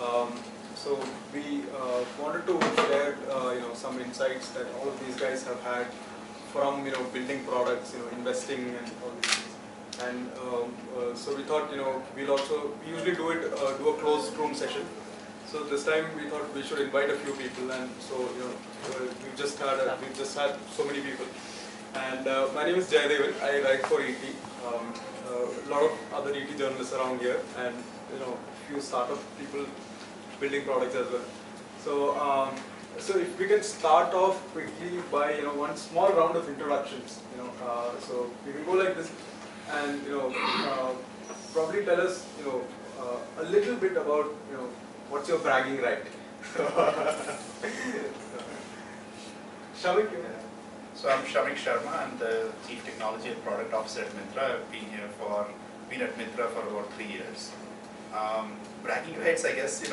Um, so we wanted to share some insights that all of these guys have had from building products, investing and all these things. And so we thought we usually do a closed room session. So this time we thought we should invite a few people, and so we've just had so many people. And my name is Jayadevan. I write for ET. A lot of other ET journalists around here, and few startup people building products as well. So so if we can start off quickly by one small round of introductions. So we can go like this, and probably tell us a little bit about what's your bragging right. Shamik. So I'm Shamik Sharma. I'm the Chief Technology and Product Officer at Myntra. I've been at Myntra for about 3 years. Bragging rights, I guess, we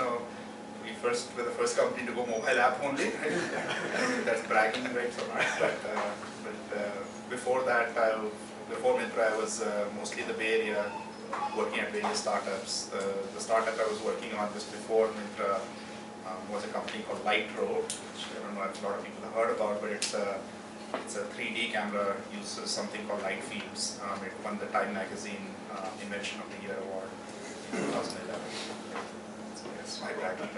were the first company to go mobile app only. Right? I don't know if that's bragging rights or not. But before that, before Myntra, I was mostly in the Bay Area, working at various startups. The startup I was working on just before Myntra was a company called Lightro, which I don't know if a lot of people have heard about, but it's a 3D camera, uses something called light fields. It won the Time Magazine Invention of the Year award in 2011. So that's my bragging.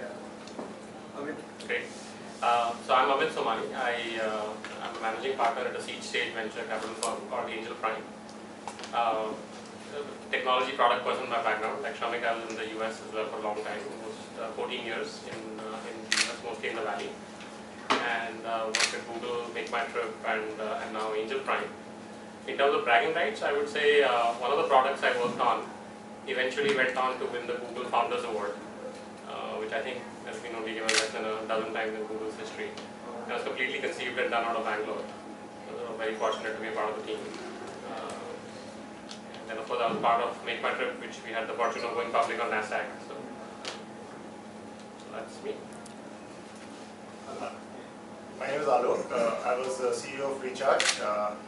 Yeah. Amit. Great. So I'm Amit Somani. I'm a managing partner at a seed stage venture capital firm called Angel Prime. Technology product person by background. Like Shamik, I was in the US as well for a long time, almost 14 years in the US, mostly in the Valley. And worked at Google, MakeMyTrip, and now Angel Prime. In terms of bragging rights, I would say one of the products I worked on eventually went on to win the Google Founders Award, which I think has been only given less than a dozen times in Google's history. It was completely conceived and done out of Bangalore. So we were very fortunate to be a part of the team. And then of course I was part of MakeMyTrip, which we had the fortune of going public on NASDAQ. So that's me. My name is Alok. I was the CEO of Recharge,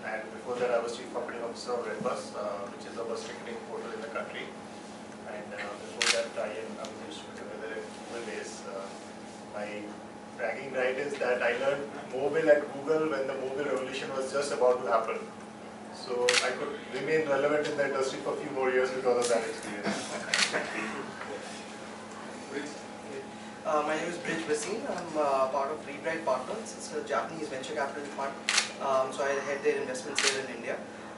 and before that I was Chief Operating Officer of Redbus, which is the bus ticketing portal in the country. And before that I used to be together in Google days. My bragging right is that I learned mobile at Google when the mobile revolution was just about to happen. So I could remain relevant in the industry for a few more years because of that experience. My name is Brij Vasim. I'm part of Rebright Partners. It's a Japanese venture capital fund. So I head their investments here in India.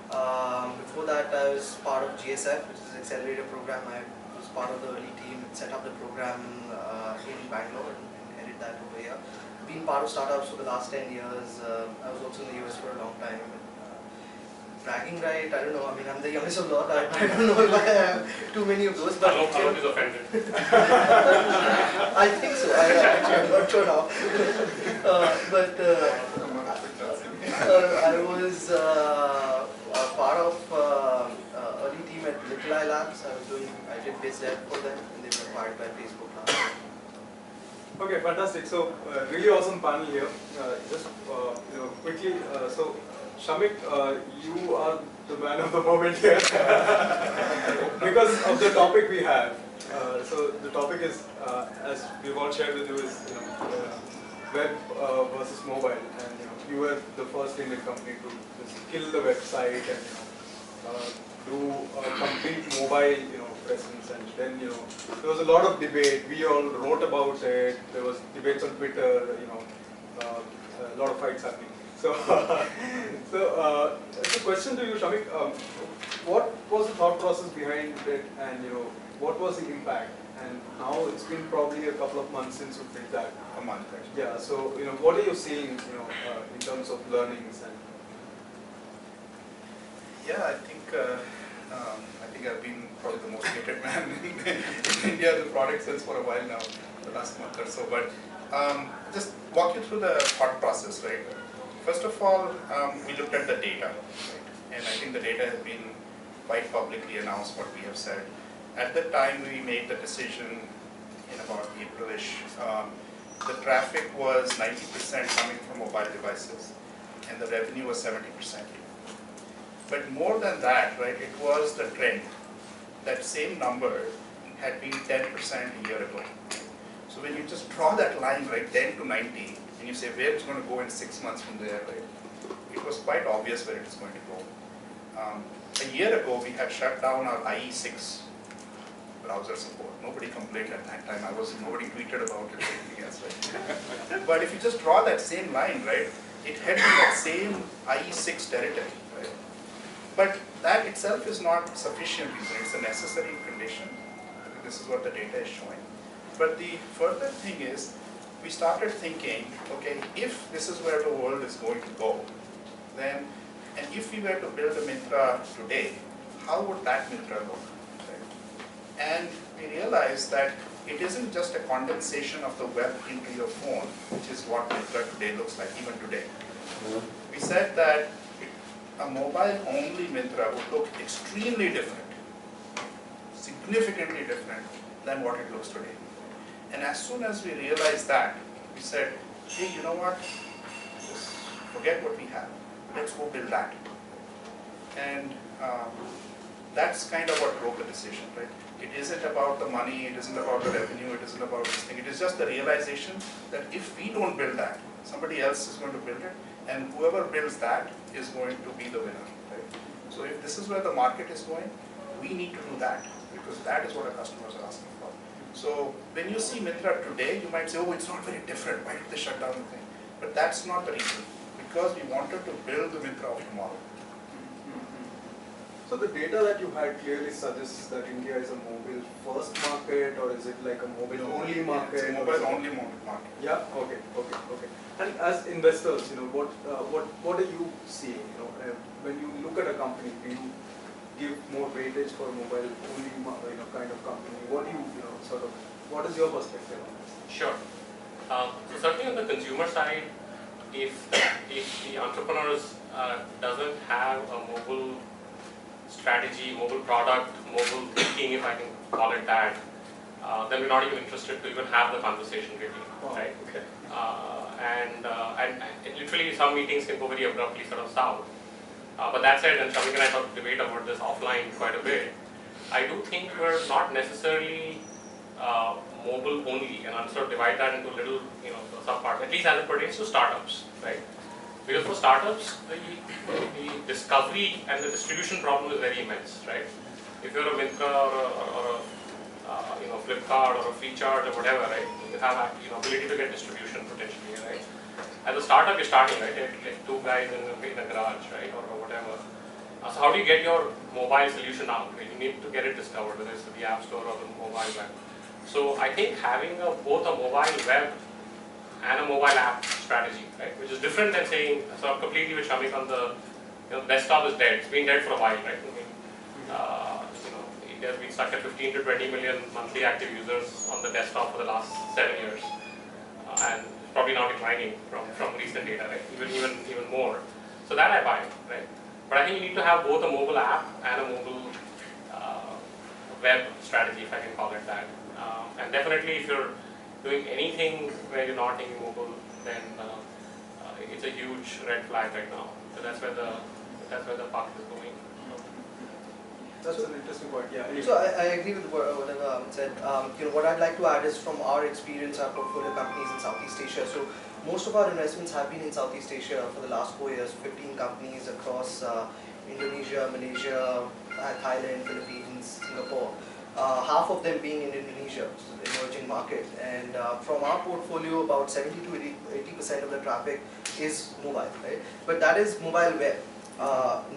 Before that, I was part of GSF, which is an accelerator program. I was part of the early team, set up the program in Bangalore and headed that over here. Been part of startups for the last 10 years. I was also in the US for a long time. Bragging right, I don't know, I mean I'm the youngest of lot, I don't know if I have too many of those, but Alok is offended. I think so, I'm not sure now. I was part of early team at Little Eye Labs. I did biz dev for them and they were acquired by Facebook now. Okay, fantastic. So really awesome panel here. Just quickly, so Shamik, you are the man of the moment here because of the topic we have. So the topic is, as we've all shared with you, is web versus mobile, and you were the first Indian company to just kill the website and do a complete mobile presence, and then there was a lot of debate. We all wrote about it. There was debates on Twitter. A lot of fights happening. So, it's a question to you, Shamik. What was the thought process behind it, and what was the impact? And now it's been probably a couple of months since you did that. A month, actually. Yeah. So, what are you seeing, in terms of learnings and? Yeah, I think I've been probably the most hated man in India. The product sells for a while now, the last month or so. But just walk you through the thought process, right? First of all, we looked at the data, right? And I think the data has been quite publicly announced what we have said. At the time we made the decision in about April-ish, the traffic was 90% coming from mobile devices and the revenue was 70%. But more than that, right, it was the trend. That same number had been 10% a year ago. So when you just draw that line, right, 10 to 90, and you say where it's going to go in 6 months from there, right, it was quite obvious where it is going to go. A year ago, we had shut down our IE6 browser support. Nobody complained at that time. Nobody tweeted about it or anything else, right? But if you just draw that same line, right, it had in that same IE6 territory, right? But that itself is not sufficient. It's a necessary condition. This is what the data is showing. But the further thing is, we started thinking, okay, if this is where the world is going to go, then, and if we were to build a Myntra today, how would that Myntra look? Right? And we realized that it isn't just a condensation of the web into your phone, which is what Myntra today looks like, even today. We said that a mobile-only Myntra would look extremely different, significantly different than what it looks today. And as soon as we realized that, we said, hey, you know what, just forget what we have, let's go build that. And that's kind of what drove the decision, right? It isn't about the money, it isn't about the revenue, it isn't about this thing, it is just the realization that if we don't build that, somebody else is going to build it, and whoever builds that is going to be the winner, right? So if this is where the market is going, we need to do that, because that is what our customers are asking for. So when you see Myntra today, you might say, oh, it's not very different, why did they shut down the thing? But that's not the reason, because we wanted to build the Myntra of tomorrow. So the data that you had clearly suggests that India is a mobile first market, or is it like a mobile only market? It's a mobile only market. Yeah. Okay. And as investors, what are you seeing? When you look at a company, do you give more weightage for mobile only kind of company? What do you what is your perspective on this? Sure. So certainly on the consumer side, if the entrepreneurs doesn't have a mobile strategy, mobile product, mobile thinking, if I can call it that, then we're not even interested to even have the conversation really, right? Okay. And literally some meetings can go very abruptly sort of south. But that said, and Shamik and I talked debate about this offline quite a bit, I do think we're not necessarily mobile only, and I'll sort of divide that into little sub-parts, at least as it pertains to startups, right? Because for startups, the discovery and the distribution problem is very immense, right? If you're a Myntra or a Flipkart or a FreeCharge or whatever, right? You have ability to get distribution potentially, right? As a startup, you're starting, right? Like two guys in a garage, right, or whatever. So how do you get your mobile solution out? Right? You need to get it discovered, whether it's the App Store or the mobile web. So I think having both a mobile web and a mobile app strategy, right, which is different than saying, so I'm completely with Shamik on the, desktop is dead. It's been dead for a while, right? I mean, India's been stuck at 15 to 20 million monthly active users on the desktop for the last 7 years, and probably now declining from recent data, right? Even more. So that I buy, right? But I think you need to have both a mobile app and a mobile web strategy, if I can call it that. And definitely, if you're doing anything where you're not taking mobile, then it's a huge red flag right now. So that's where the puck is going. That's an interesting point. Yeah. So I agree with whatever Amit said. What I'd like to add is from our experience, our portfolio companies in Southeast Asia. So most of our investments have been in Southeast Asia for the last 4 years. 15 companies across Indonesia, Malaysia, Thailand, Philippines, Singapore. Half of them being in Indonesia, the emerging market. And from our portfolio, about 70 to 80% of the traffic is mobile, right? But that is mobile web.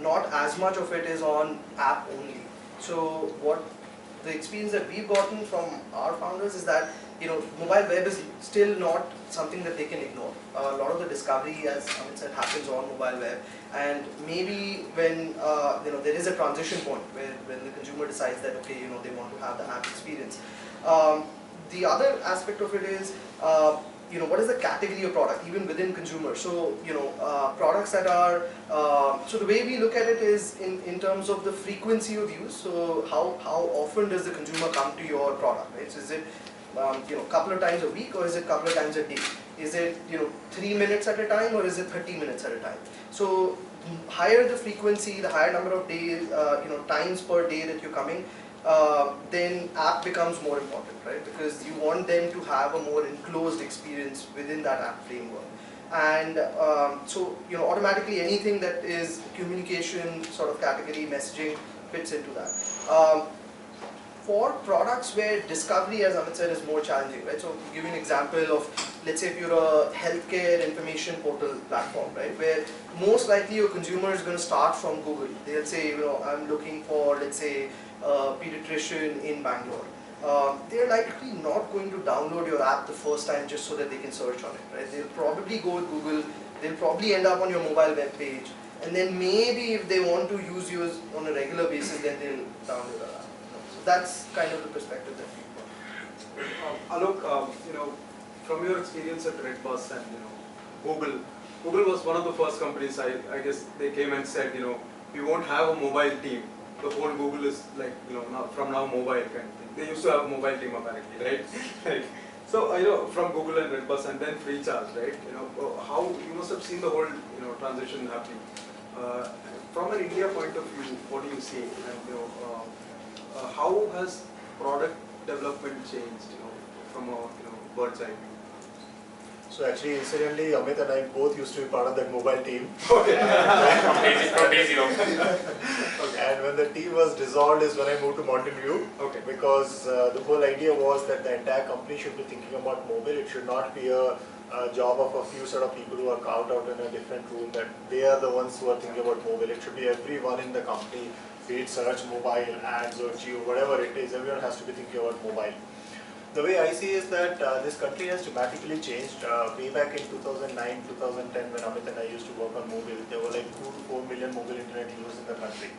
Not as much of it is on app only. So what the experience that we've gotten from our founders is that mobile web is still not something that they can ignore. A lot of the discovery, as Amit said, happens on mobile web, and maybe when there is a transition point where when the consumer decides that they want to have the app experience. The other aspect of it is what is the category of product even within consumer. So products that are so the way we look at it is in terms of the frequency of use. So how often does the consumer come to your product, right? So is it couple of times a week, or is it couple of times a day? Is it 3 minutes at a time, or is it 30 minutes at a time? So higher the frequency, the higher number of days, times per day that you're coming, then app becomes more important, right? Because you want them to have a more enclosed experience within that app framework. And so, automatically anything that is communication sort of category, messaging fits into that. For products where discovery, as Amit said, is more challenging, right? So, to give you an example of, let's say if you're a healthcare information portal platform, right, where most likely your consumer is going to start from Google. They'll say, I'm looking for, let's say, a pediatrician in Bangalore. They're likely not going to download your app the first time just so that they can search on it, right? They'll probably go with Google, they'll probably end up on your mobile web page, and then maybe if they want to use yours on a regular basis, then they'll download our app. So that's kind of the perspective that we've got. Alok, from your experience at Redbus and Google was one of the first companies. I guess they came and said, we won't have a mobile team. The whole Google is like, from now mobile kind of thing. They used to have a mobile team apparently, right? Like, so from Google and Redbus and then Freecharge, right? How you must have seen the whole transition happening. From an India point of view, what do you see? And how has product development changed? From a bird's eye view. So actually, incidentally, Amit and I both used to be part of that mobile team. Okay. From day zero. And when the team was dissolved is when I moved to Mountain View. Okay. Because the whole idea was that the entire company should be thinking about mobile. It should not be a job of a few sort of people who are carved out in a different room, that they are the ones who are thinking about mobile. It should be everyone in the company, be it search, mobile, ads or geo, whatever it is, everyone has to be thinking about mobile. The way I see is that this country has dramatically changed. Way back in 2009, 2010, when Amit and I used to work on mobile, there were like 2 to 4 million mobile internet users in the country.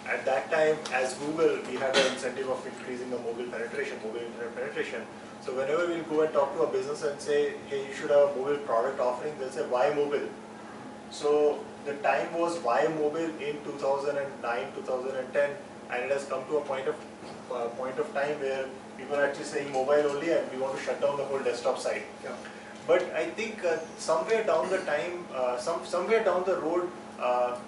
At that time, as Google, we had an incentive of increasing the mobile internet penetration. So whenever we'll go and talk to a business and say, hey, you should have a mobile product offering, they'll say, why mobile? So the time was why mobile in 2009, 2010, and it has come to a point of time where people are actually saying mobile only and we want to shut down the whole desktop side. Yeah. But I think somewhere down the time, somewhere down the road,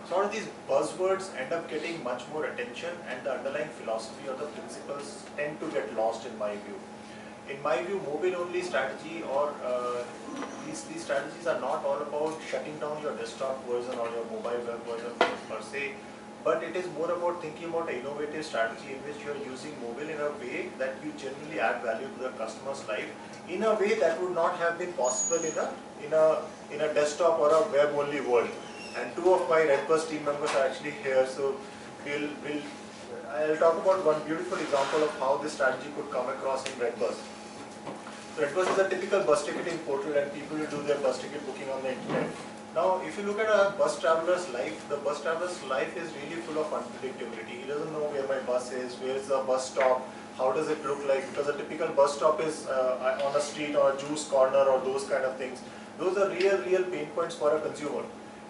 sort of these buzzwords end up getting much more attention, and the underlying philosophy or the principles tend to get lost in my view. In my view, mobile-only strategy or these strategies are not all about shutting down your desktop version or your mobile web version per se, but it is more about thinking about an innovative strategy in which you are using mobile in a way that you genuinely add value to the customer's life in a way that would not have been possible in a desktop or a web-only world. And 2 of my Redbus team members are actually here, so I'll talk about one beautiful example of how this strategy could come across in Redbus. So Redbus is a typical bus ticketing portal, and people will do their bus ticket booking on the internet. Now, if you look at a bus traveler's life, the bus traveler's life is really full of unpredictability. He doesn't know where my bus is, where is the bus stop, how does it look like, because a typical bus stop is on a street or a juice corner or those kind of things. Those are real pain points for a consumer.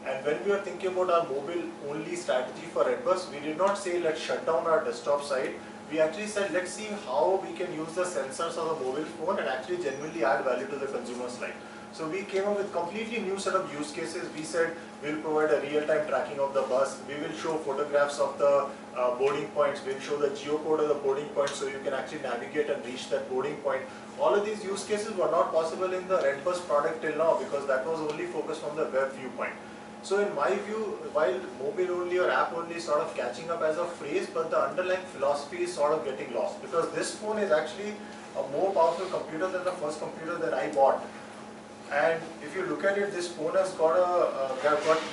And when we are thinking about our mobile-only strategy for Redbus, we did not say let's shut down our desktop side. We actually said let's see how we can use the sensors of the mobile phone and actually genuinely add value to the consumer's life. So we came up with completely new set of use cases. We said we'll provide a real-time tracking of the bus. We will show photographs of the boarding points. We'll show the geocode of the boarding point so you can actually navigate and reach that boarding point. All of these use cases were not possible in the Redbus product till now because that was only focused on the web viewpoint. So in my view, while mobile only or app only is sort of catching up as a phrase, but the underlying philosophy is sort of getting lost because this phone is actually a more powerful computer than the first computer that I bought. And if you look at it, this phone has got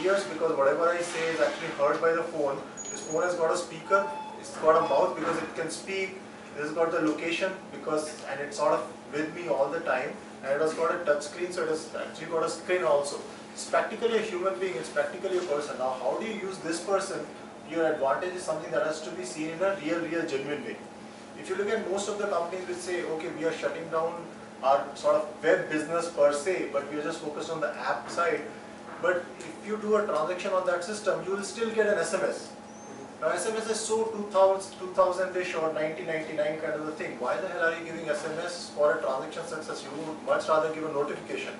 ears because whatever I say is actually heard by the phone. This phone has got a speaker, it's got a mouth because it can speak. This has got the location and it's sort of with me all the time. And it has got a touch screen, so it has actually got a screen also. It's practically a human being, it's practically a person. Now, how do you use this person? Your advantage is something that has to be seen in a real, genuine way. If you look at most of the companies which say, okay, we are shutting down our sort of web business per se, but we are just focused on the app side. But if you do a transaction on that system, you will still get an SMS. Now, SMS is so 2000-ish or 1999 kind of a thing. Why the hell are you giving SMS for a transaction success? You would much rather give a notification.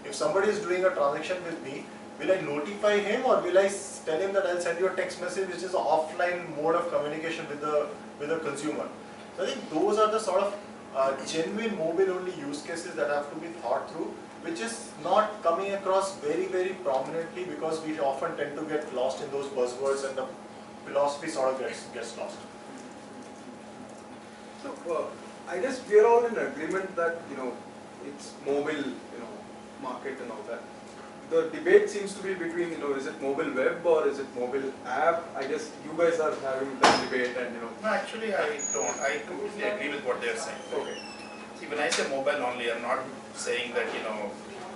If somebody is doing a transaction with me, will I notify him or will I tell him that I'll send you a text message, which is an offline mode of communication with the consumer. So I think those are the sort of genuine mobile only use cases that have to be thought through, which is not coming across very, very prominently because we often tend to get lost in those buzzwords and the philosophy sort of gets lost. So I guess we are all in agreement that it's mobile market and all that. The debate seems to be between is it mobile web or is it mobile app? I guess you guys are having that debate and No, actually I don't. I completely agree with what they're saying. Okay. See, when I say mobile only, I'm not saying that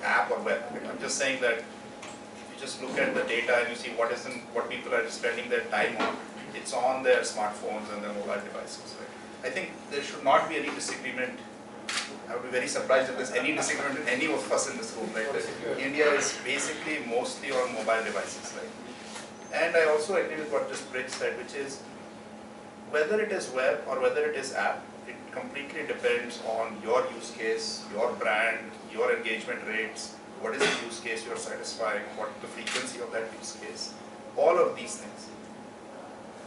app or web. I'm just saying that you just look at the data and you see what people are spending their time on. It's on their smartphones and their mobile devices. Right? I think there should not be any disagreement. I would be very surprised if there's any disagreement with any of us in this room. Right? That India is basically mostly on mobile devices. Right? And I also agree with what just Bridge said, which is whether it is web or whether it is app, it completely depends on your use case, your brand, your engagement rates, what is the use case you're satisfying, what the frequency of that use case, all of these things.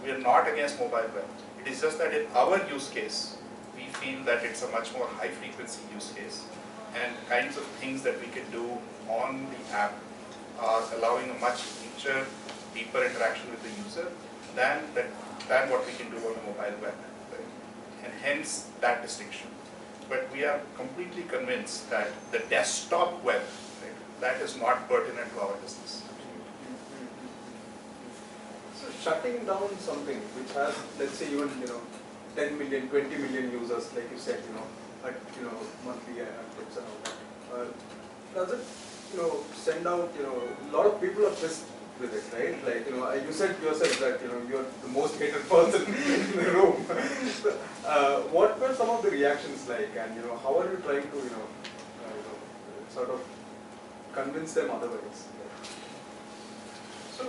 We are not against mobile web. It is just that in our use case, we feel that it's a much more high frequency use case and kinds of things that we can do on the app are allowing a much richer, deeper interaction with the user than what we can do on the mobile web. Right? And hence that distinction. But we are completely convinced that the desktop web, right, that is not pertinent to our business. So shutting down something which has, let's say, even 10 million, 20 million users, like you said, at monthly actives and all that, does it send out a lot of people are pissed with it, right? Like you said yourself that you're the most hated person in the room. What were some of the reactions like, and how are you trying to sort of convince them otherwise? So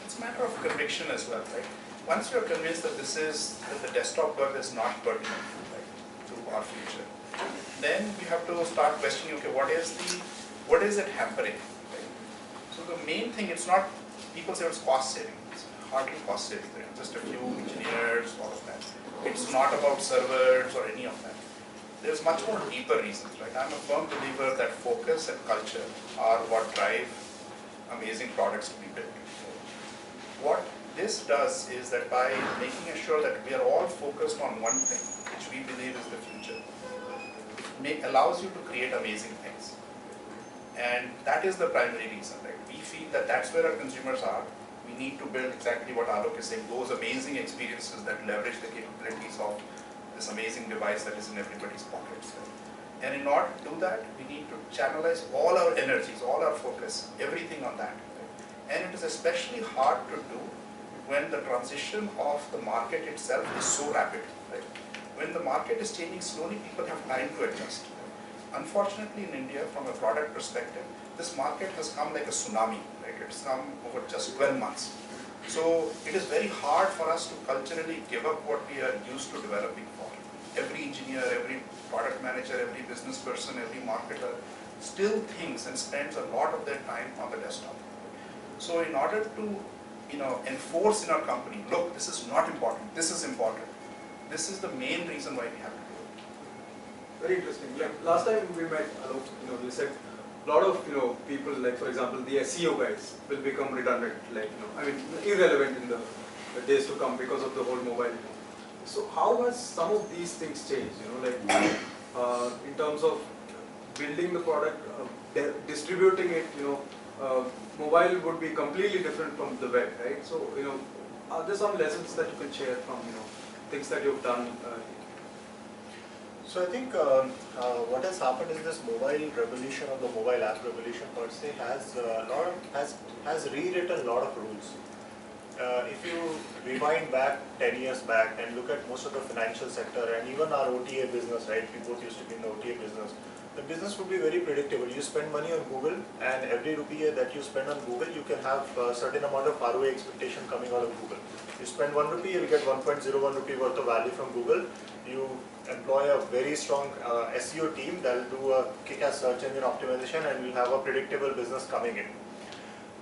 it's a matter of conviction as well, right? Once you're convinced that the desktop web is not pertinent, right, to our future, then you have to start questioning, okay, what is it hampering? Right? So the main thing, it's not, people say it's cost saving. It's hardly cost saving, right? Just a few engineers, all of that. It's not about servers or any of that. There's much more deeper reasons, right? I'm a firm believer that focus and culture are what drive amazing products to be built. What this does is that by making sure that we are all focused on one thing, which we believe is the future, it allows you to create amazing things. And that is the primary reason, right? We feel that that's where our consumers are. We need to build exactly what Alok is saying, those amazing experiences that leverage the capabilities of this amazing device that is in everybody's pockets. Right? And in order to do that, we need to channelize all our energies, all our focus, everything on that. Right? And it is especially hard to do when the transition of the market itself is so rapid. Right? When the market is changing slowly, people have time to adjust. Unfortunately, in India, from a product perspective, this market has come like a tsunami. Right? It's come over just 12 months. So it is very hard for us to culturally give up what we are used to developing for. Every engineer, every product manager, every business person, every marketer still thinks and spends a lot of their time on the desktop. So in order to enforce in our company, look, this is not important, this is important. This is the main reason why we have to do it. Very interesting. Like last time we met, you said a lot of people, like for example the SEO guys, will become redundant, like I mean irrelevant in the days to come because of the whole mobile. So how has some of these things changed? Like in terms of building the product, distributing it. Mobile would be completely different from the web, right? So are there some lessons that you can share from things that you've done? So I think what has happened is this mobile revolution, or the mobile app revolution per se, has rewritten a lot of rules. If you rewind back 10 years back and look at most of the financial sector and even our OTA business, right? We both used to be in the OTA business. The business would be very predictable. You spend money on Google, and every rupee that you spend on Google, you can have a certain amount of ROI expectation coming out of Google. You spend 1 rupee, you will get 1.01 rupee worth of value from Google. You employ a very strong SEO team that will do a kick-ass search engine optimization, and you'll have a predictable business coming in.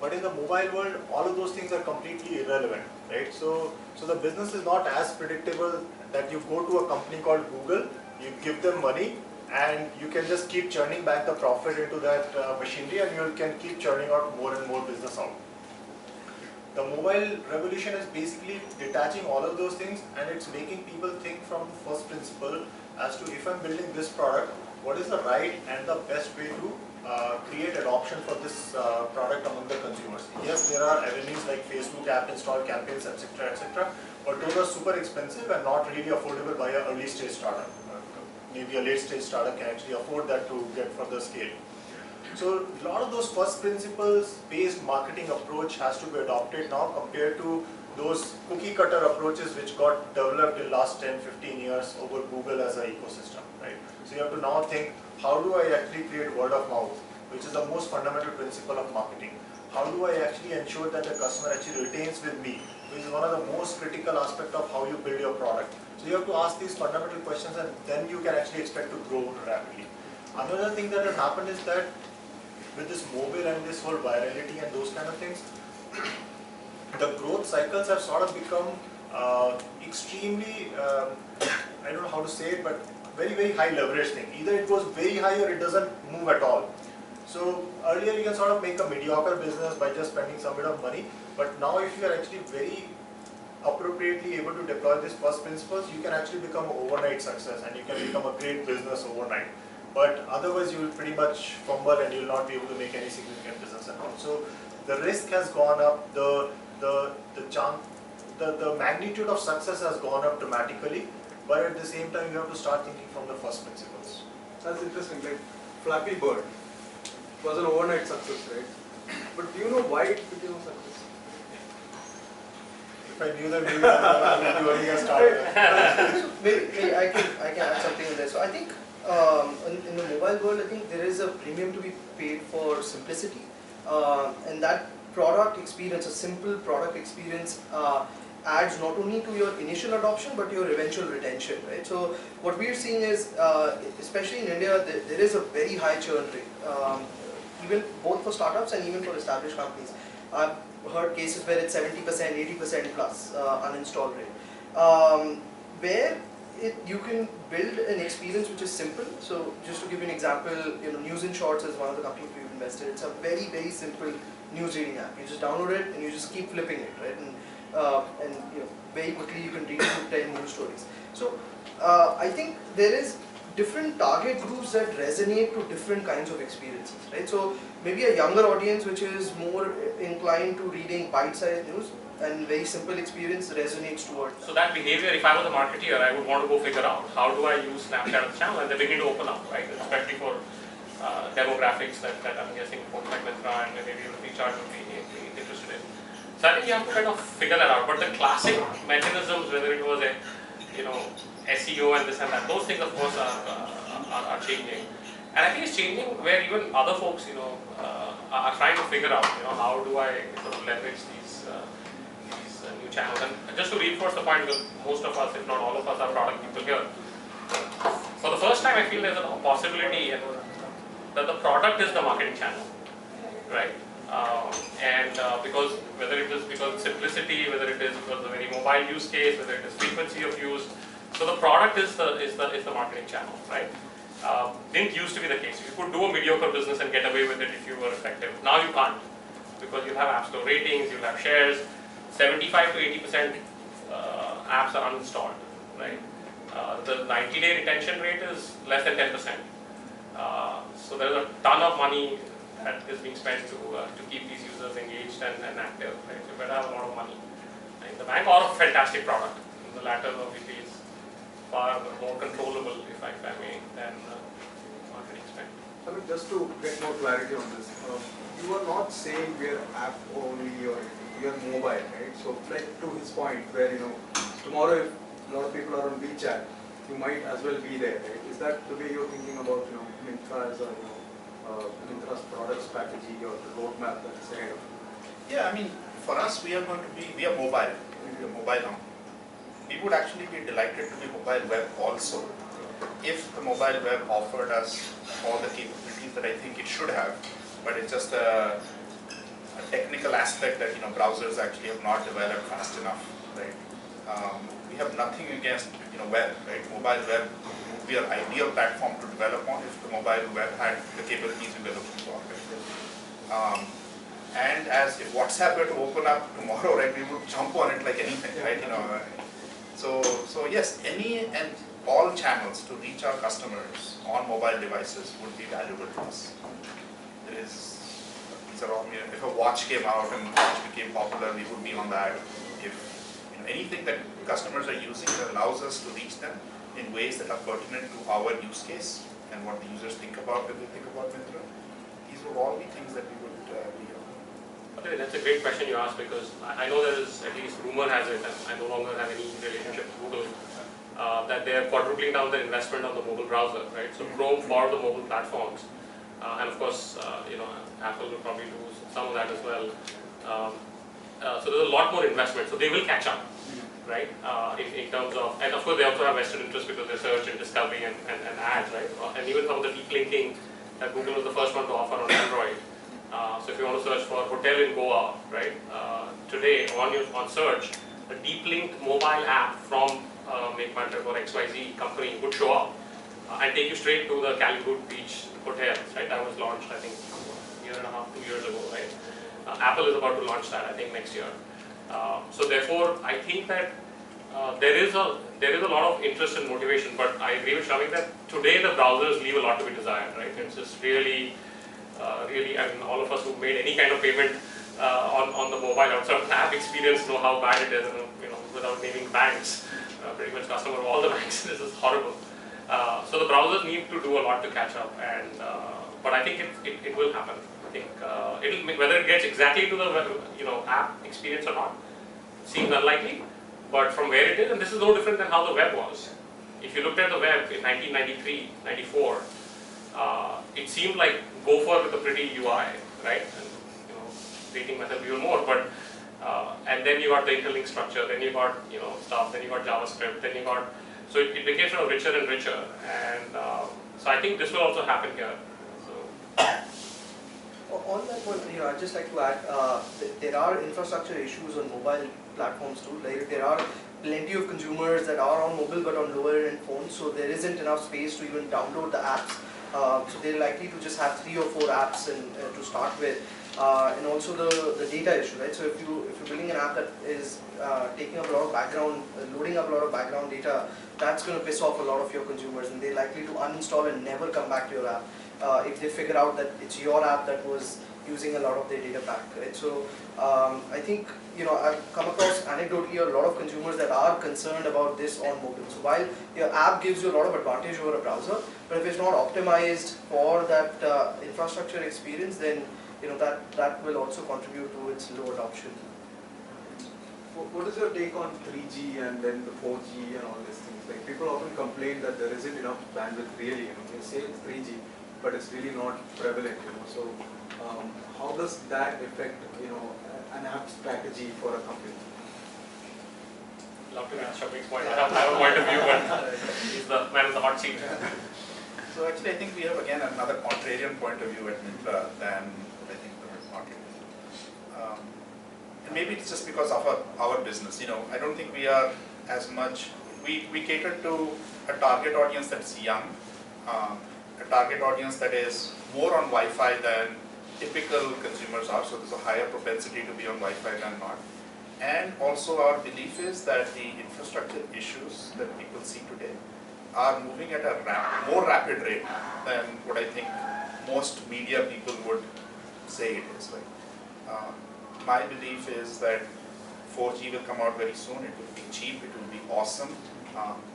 But in the mobile world, all of those things are completely irrelevant, right? So the business is not as predictable that you go to a company called Google, you give them money, and you can just keep churning back the profit into that machinery, and you can keep churning out more and more business out. The mobile revolution is basically detaching all of those things, and it's making people think from the first principle as to, if I'm building this product, what is the right and the best way to create adoption for this product among the consumers. Yes, there are avenues like Facebook app install campaigns, etc., but those are super expensive and not really affordable by an early stage startup. Maybe a late stage startup can actually afford that to get further scale. So a lot of those first principles based marketing approach has to be adopted now, compared to those cookie cutter approaches which got developed in last 10-15 years over Google as an ecosystem, right? So you have to now think, how do I actually create word of mouth, which is the most fundamental principle of marketing? How do I actually ensure that the customer actually retains with me, which is one of the most critical aspects of how you build your product. So you have to ask these fundamental questions, and then you can actually expect to grow rapidly. Another thing that has happened is that with this mobile and this whole virality and those kind of things, the growth cycles have sort of become extremely, I don't know how to say it, but very, very high leverage thing. Either it goes very high or it doesn't move at all. So earlier you can sort of make a mediocre business by just spending some bit of money, but now if you are actually very appropriately able to deploy these first principles, you can actually become an overnight success, and you can become a great business overnight. But otherwise you will pretty much fumble and you will not be able to make any significant business at all. So the risk has gone up, the magnitude of success has gone up dramatically, but at the same time you have to start thinking from the first principles. That's interesting. Like Flappy Bird was an overnight success, right? But do you know why it became a success? If I knew that, maybe I would be earlier started. Maybe I can add something in there. So I think in the mobile world, I think there is a premium to be paid for simplicity, and that product experience, a simple product experience, adds not only to your initial adoption but your eventual retention, right? So what we are seeing is, especially in India, there is a very high churn rate, even both for startups and even for established companies. I've heard cases where it's 70%, 80% plus uninstall rate, where you can build an experience which is simple. So just to give you an example, News in Shorts is one of the companies we've invested. It's a very, very simple news reading app. You just download it and you just keep flipping it, right? And very quickly you can read 10 news stories. So I think there is different target groups that resonate to different kinds of experiences, right? So maybe a younger audience which is more inclined to reading bite-sized news, and very simple experience resonates towards that. So that behavior, if I was a marketeer, I would want to go figure out how do I use Snapchat as a channel, and they begin to open up, right? Especially for demographics that I'm guessing folks like Mitra and maybe Recharge would be interested in. So I think you have to kind of figure that out. But the classic mechanisms, whether it was a SEO and this and that, those things of course are changing. And I think it's changing where even other folks are trying to figure out how do I sort of leverage these new channels. And just to reinforce the point, because most of us, if not all of us, are product people here, for the first time I feel there's a possibility that the product is the marketing channel, right? Because whether it is because of simplicity, whether it is because of the very mobile use case, whether it is frequency of use, so the product is the marketing channel, right? Didn't used to be the case. You could do a mediocre business and get away with it if you were effective. Now you can't, because you have App Store ratings, you have shares. 75 to 80% apps are uninstalled, right? The 90-day retention rate is less than 10%. So there is a ton of money that is being spent to keep these users engaged and active, right? You better have a lot of money. Right? The bank offers a fantastic product. The latter obviously is far more controllable, if I may, than marketing spend. I mean, just to get more clarity on this, you are not saying we are app only or we are mobile, right? So, like to his point, where tomorrow if a lot of people are on WeChat, you might as well be there, right? Is that the way you're thinking about Myntra as a Myntra's product strategy or the roadmap that's ahead of you? Yeah, I mean, for us, we are mobile. We are mobile now. We would actually be delighted to be mobile web also, if the mobile web offered us all the capabilities that I think it should have, but it's just a technical aspect that browsers actually have not developed fast enough, right? We have nothing against web, right? Mobile web would be an ideal platform to develop on if the mobile web had the capabilities we were looking for, right? And as if WhatsApp were to open up tomorrow, right, we would jump on it like anything, right? So yes, any and all channels to reach our customers on mobile devices would be valuable to us. These are all, if a watch came out and watch became popular, we would be on that. If anything that customers are using that allows us to reach them in ways that are pertinent to our use case and what the users think about when they think about Myntra, these would all be things that we would be on. Okay, that's a great question you asked, because I know there is, at least rumor has it, and I no longer have any relationship with Google, that they are quadrupling down their investment on the mobile browser, right? So Chrome for the mobile platforms, and of course, Apple will probably do some of that as well. So there's a lot more investment, so they will catch up, right? In terms of, and of course they also have vested interest because they search and discovery and ads, right? And even some of the deep linking that Google was the first one to offer on Android. So if you want to search for hotel in Goa, right? Today on search, a deep linked mobile app from MakeMyTrip or XYZ company would show up and take you straight to the Calicut Beach hotels, right? That was launched, I think, a year and a half, 2 years ago, right? Apple is about to launch that, I think, next year. So therefore, I think that there is a lot of interest and motivation, but I agree with Shamik that today the browsers leave a lot to be desired, right? It's just really, I mean, all of us who made any kind of payment on the mobile outside of the app experience know how bad it is, and without naming banks, pretty much customer of all the banks, this is horrible. So the browsers need to do a lot to catch up, and but I think it will happen. I think whether it gets exactly to the app experience or not seems unlikely, but from where it is, and this is no different than how the web was. If you looked at the web in 1993, 94, it seemed like Gopher with a pretty UI, right? And rating myself even more, but and then you got the interlink structure, then you got stuff, then you got JavaScript, then you got, so it became sort of richer and richer, and so I think this will also happen here. So. On that point, I'd just like to add, there are infrastructure issues on mobile platforms too. Like there are plenty of consumers that are on mobile but on lower end phones, so there isn't enough space to even download the apps. So they're likely to just have 3 or 4 apps to start with. And also the data issue, right? So if you're building an app that is taking up a lot of background, loading up a lot of background data, that's going to piss off a lot of your consumers, and they're likely to uninstall and never come back to your app if they figure out that it's your app that was using a lot of their data back, right? So I think I've come across anecdotally a lot of consumers that are concerned about this on mobile. So while your app gives you a lot of advantage over a browser, but if it's not optimized for that infrastructure experience, then that will also contribute to its low adoption. What is your take on 3G and then the 4G and all these things? Like people often complain that there isn't enough bandwidth really. They say it's 3G, but it's really not prevalent. So how does that affect an app strategy for a company? Love to get Shamik's point. I have a point of view, but he's the man in the hot seat. So actually, I think we have again another contrarian point of view at Myntra than I think the market. And maybe it's just because of our business. I don't think we are as much. We cater to a target audience that's young, a target audience that is more on Wi-Fi than typical consumers are. So there's a higher propensity to be on Wi-Fi than not. And also our belief is that the infrastructure issues that people see today are moving at a more rapid rate than what I think most media people would say it is. My belief is that 4G will come out very soon. It will be cheap. It will be awesome.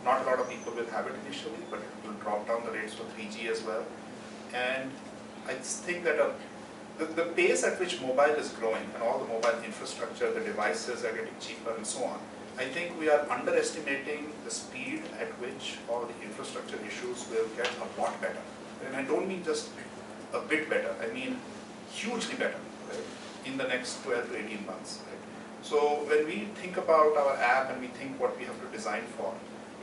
Not a lot of people will have it initially, but it will drop down the rates for 3G as well. And I just think that the pace at which mobile is growing and all the mobile infrastructure, the devices are getting cheaper and so on, I think we are underestimating the speed at which all the infrastructure issues will get a lot better. And I don't mean just a bit better, I mean hugely better, right, in the next 12 to 18 months. Right? So when we think about our app and we think what we have to design for,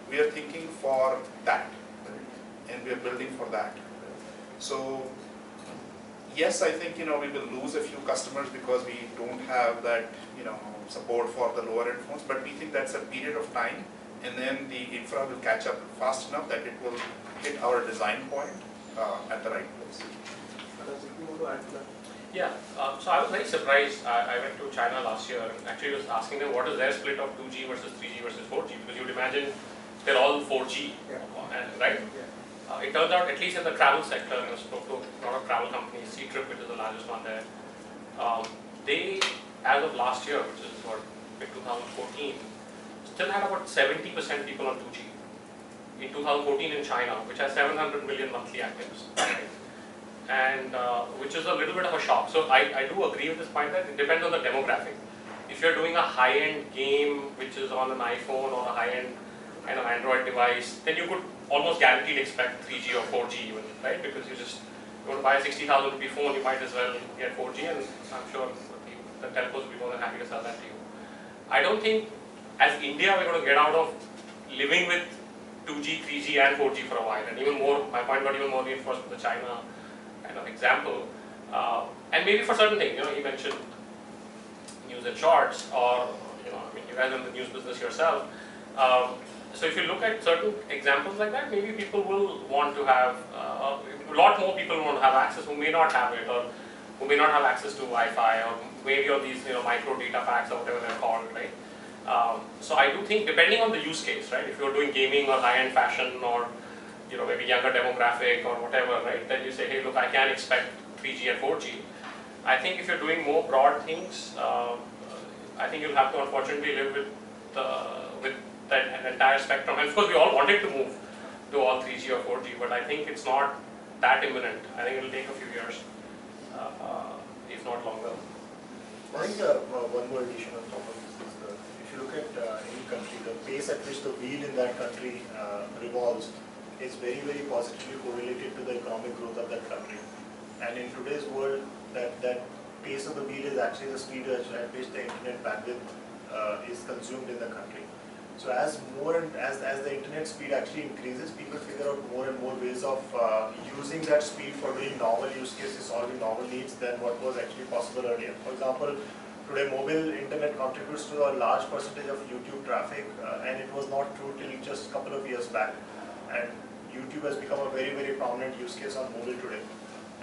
we are thinking for that, right? And we are building for that. Right? So yes, I think, we will lose a few customers because we don't have that, support for the lower end phones, but we think that's a period of time, and then the infra will catch up fast enough that it will hit our design point at the right place. Yeah, so I was very surprised. I went to China last year and actually was asking them what is their split of 2G versus 3G versus 4G, because you would imagine they're all 4G, right? It turns out, at least in the travel sector, I spoke to a lot of travel companies, Ctrip, which is the largest one there, they, as of last year, which is what, 2014, still had about 70% people on 2G. In 2014 in China, which has 700 million monthly actives, right? And which is a little bit of a shock. So I do agree with this point that it depends on the demographic. If you're doing a high-end game which is on an iPhone or a high-end kind of Android device, then you could almost guaranteed expect 3G or 4G even, right? Because you want to buy a 60,000 rupee phone, you might as well get 4G, and I'm sure the telcos will be more than happy to sell that to you. I don't think, as India, we're going to get out of living with 2G, 3G and 4G for a while, and even more, my point got even more reinforced with the China kind of example. And maybe for certain things, you mentioned news and shorts, or, I mean, you guys are in the news business yourself. So if you look at certain examples like that, maybe people will want to have, a lot more people want to have access who may not have it, or who may not have access to Wi-Fi, or maybe on these micro data packs or whatever they're called, right? So I do think, depending on the use case, right? If you're doing gaming or high-end fashion, or maybe younger demographic or whatever, right? Then you say, hey, look, I can expect 3G and 4G. I think if you're doing more broad things, I think you'll have to unfortunately live with that entire spectrum. And of course, we all wanted to move to all 3G or 4G, but I think it's not that imminent. I think it'll take a few years, if not longer. I think one more addition on top of this is if you look at any country, the pace at which the wheel in that country revolves is very, very positively correlated to the economic growth of that country. And in today's world, that pace of the wheel is actually the speed at which the internet bandwidth is consumed in the country. So as the internet speed actually increases, people figure out more and more ways of using that speed for doing novel use cases, solving novel needs than what was actually possible earlier. For example, today mobile internet contributes to a large percentage of YouTube traffic, and it was not true till just a couple of years back. And YouTube has become a very, very prominent use case on mobile today.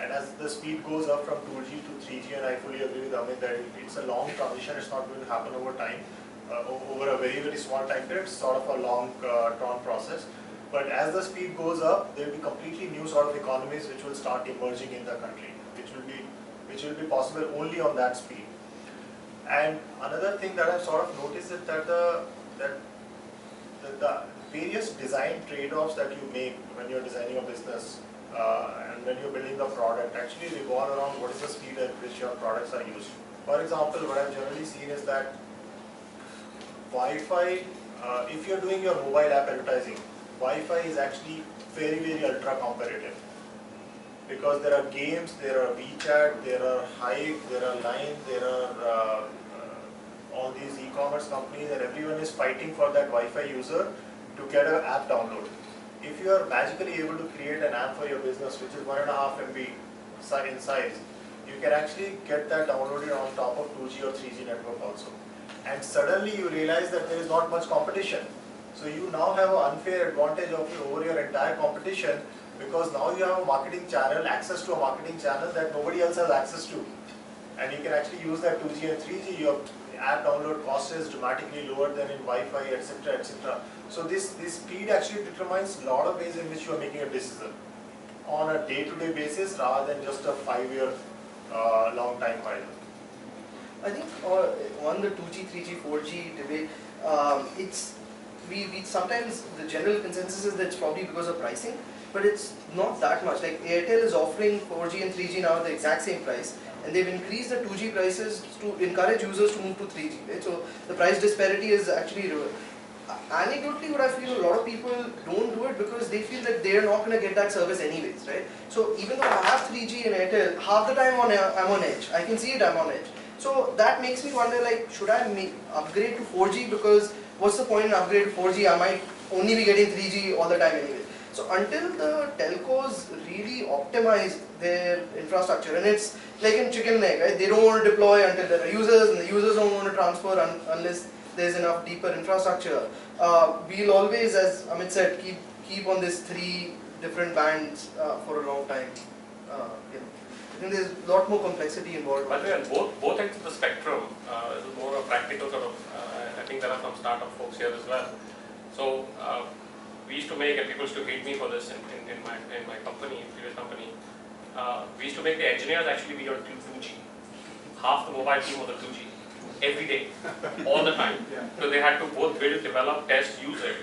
And as the speed goes up from 2G to 3G, and I fully agree with Amit that it's a long transition, it's not going to happen over time. Over a very, very small time period, it's sort of a long drawn process. But as the speed goes up, there will be completely new sort of economies which will start emerging in the country, which will be possible only on that speed. And another thing that I've sort of noticed is that the various design trade-offs that you make when you're designing a business and when you're building the product actually revolve around what is the speed at which your products are used. For example, what I've generally seen is that Wi-Fi, if you're doing your mobile app advertising, Wi-Fi is actually very, very ultra competitive, because there are games, there are WeChat, there are Hive, there are Line, there are all these e-commerce companies, and everyone is fighting for that Wi-Fi user to get an app download. If you are magically able to create an app for your business which is 1.5 MB in size, you can actually get that downloaded on top of 2G or 3G network also. And suddenly you realize that there is not much competition. So you now have an unfair advantage over your entire competition, because now you have a marketing channel, access to a marketing channel that nobody else has access to. And you can actually use that 2G and 3G. Your app download cost is dramatically lower than in Wi-Fi, etc., etc. So this speed actually determines a lot of ways in which you are making a decision on a day-to-day basis rather than just a 5-year long time horizon. I think on the 2G, 3G, 4G debate, we sometimes the general consensus is that it's probably because of pricing, but it's not that much. Like Airtel is offering 4G and 3G now at the exact same price, and they've increased the 2G prices to encourage users to move to 3G. Right? So the price disparity is actually anecdotally, what I feel, a lot of people don't do it because they feel that they're not going to get that service anyways, right? So even though I have 3G in Airtel, half the time I'm on edge. I can see it, I'm on edge. So that makes me wonder, like, should I upgrade to 4G? Because what's the point in upgrade to 4G? I might only be getting 3G all the time anyway. So until the telcos really optimize their infrastructure, and it's like in chicken and egg, right? They don't want to deploy until there are users, and the users don't want to transfer unless there's enough deeper infrastructure. We'll always, as Amit said, keep on these 3 different bands for a long time. I think there's a lot more complexity involved. By the way, on both ends of the spectrum, this is more a practical sort of, I think there are some startup folks here as well. So we used to make, and people used to hate me for this in my company, previous company, we used to make the engineers actually be on 2G. Half the mobile team was on 2G. Every day, all the time. Yeah. So they had to both build, develop, test, use it.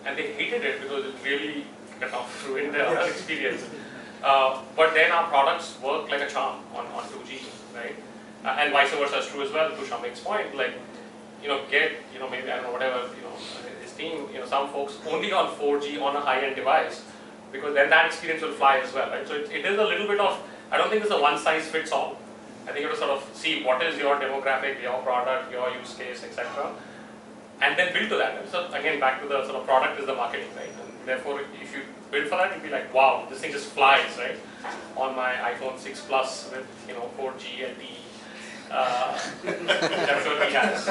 And they hated it because it really kind of ruined their experience. But then our products work like a charm on 2G, right? And vice versa is true as well, to Shamik's point, like, maybe, I don't know, whatever, his team, some folks only on 4G on a high-end device, because then that experience will fly as well, right? So it is a little bit of, I don't think it's a one-size-fits-all. I think you have to sort of see what is your demographic, your product, your use case, etc. And then build to that. And so again, back to the sort of product is the marketing, right? And therefore, if you build for that, you'll be like, wow, this thing just flies, right? On my iPhone 6 Plus with 4G LTE. I'm sure he has.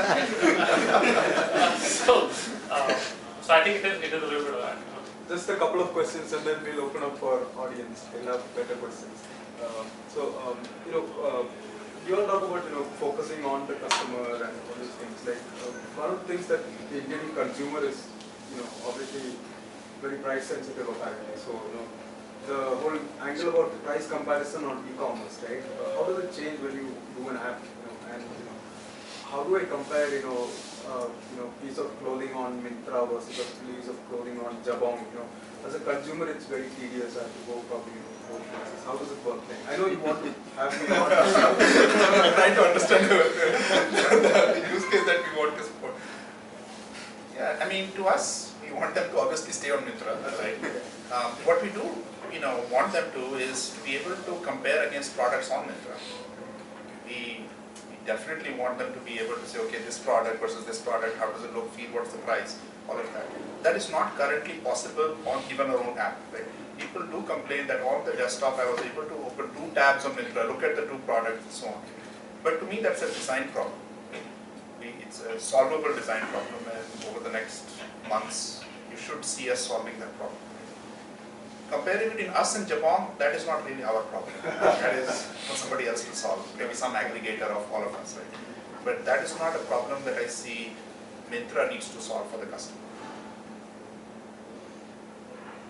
So I think it is a little bit of that. Just a couple of questions, and then we'll open up for audience. We'll have better questions. You all talk about focusing on the customer and all these things. Like one of the things that the Indian consumer is obviously very price sensitive apparently. So the whole angle about price comparison on e-commerce, right? How does it change when you do an app? And how do I compare piece of clothing on Myntra versus a piece of clothing on Jabong? As a consumer, it's very tedious. I have to go probably both places. How does it work? Like, I know you want to have me on. I'm trying to understand the use case that we want to support. Yeah, I mean, to us, we want them to obviously stay on Myntra, right? What we do, want them to is to be able to compare against products on Myntra. We definitely want them to be able to say, okay, this product versus this product, how does it look, feel, what's the price, all of that. That is not currently possible on even our own app, right? People do complain that on the desktop I was able to open 2 tabs on Myntra, look at the 2 products and so on. But to me that's a design problem. It's a solvable design problem, and over the next months you should see us solving that problem. Comparing between us and Jabong, that is not really our problem. That is for somebody else to solve, maybe some aggregator of all of us, right? But that is not a problem that I see Myntra needs to solve for the customer.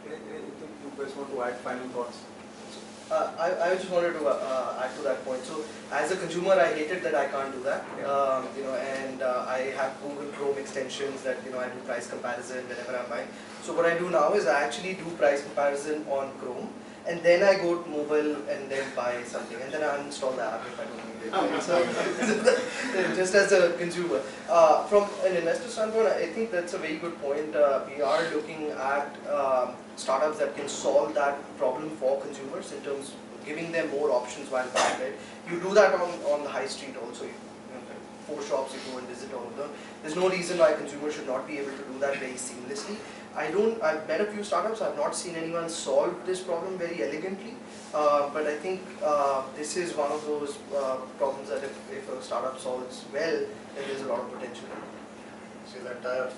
Anything you guys want to add? Final thoughts? I just wanted to add to that point. So as a consumer, I hated that I can't do that. And I have Google Chrome extensions that I do price comparison whenever I'm buying. So what I do now is I actually do price comparison on Chrome, and then I go to mobile and then buy something, and then I uninstall the app if I don't need it. Right? So just as a consumer, from an investor standpoint, I think that's a very good point. We are looking at startups that can solve that problem for consumers in terms of giving them more options while buying. Right? You do that on the high street also. 4 shops you go and visit all of them. There's no reason why consumers should not be able to do that very seamlessly. I've met a few startups. I've not seen anyone solve this problem very elegantly. But I think this is one of those problems that if a startup solves well, then there's a lot of potential. So the entire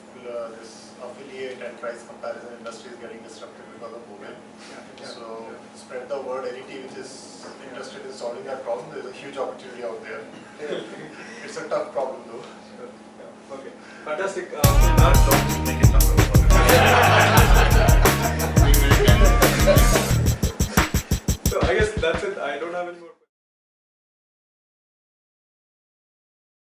this affiliate and price comparison industry is getting disrupted because of mobile. So spread the word. Anything which is interested in solving that problem, there is a huge opportunity out there. It's a tough problem though. Okay, fantastic. Don't make it number 1. So I guess that's it. I don't have any more.